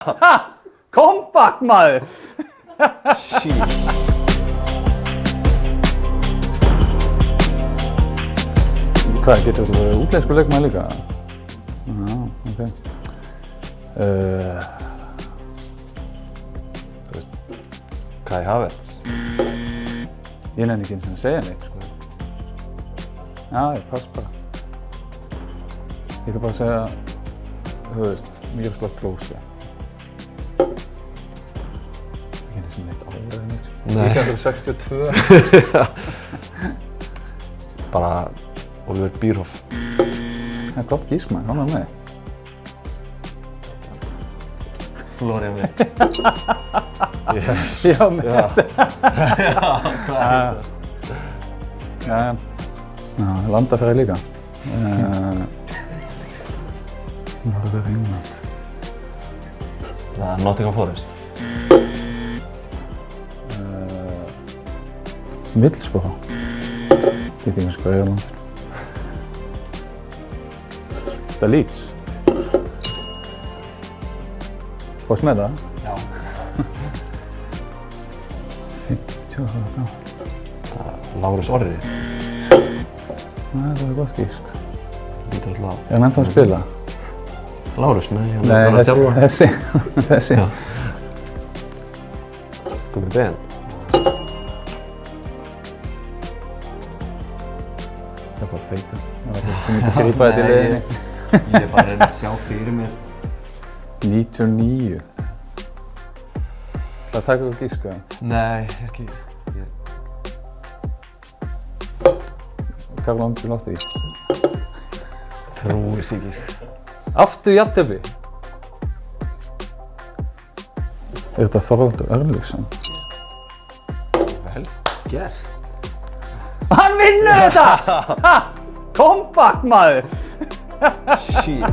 Ha! Kompakt maður! Shit. Hvað, getur þetta verið útlensku leikmaður líka? Já, ok. Þú veist, Kai Havertz. Ég nenni ekki einu sinni að segja neitt, sko. Já, ég pass bara. Ég ætla bara að segja, þú veist, Miroslav Klose. Ekki einu sinni neitt árið eða neitt, sko. Nei. 1962. Bara Oliver Bierhoff. Það er gott gísk maður, hann var með. Florian Wirtz. Yes. Já, með. Já, hvað er þetta? Já, landafræði líka. Norður England. Það er Nottingham Forest. Middlesbrough. Ég veit ekki hvað ég er á landinu. Þetta er Leeds. Þú varst með það? Já. 50 ára gamall. Það er Lárus Orri. Nei, það er gott gísk. Lítur alltaf á. Er hann ennþá að spila? Lárus, nei, hann Nei, bara að þjálfa. þessi. Já. Gummi Ben. Það er bara feika. Það var ekki að grípa þetta í leiðinni. Ég er bara að reyna að sjá fyrir mér. 99. Það taka þú gíska? Nei, ekki. Karl Ancelotti. Trúi sig ekki. Aftur jafntefli. Er þetta Þorvaldur Örlygsson? Vel gert. Hann vinnur þetta! Ha! Kompakt maður! Shit.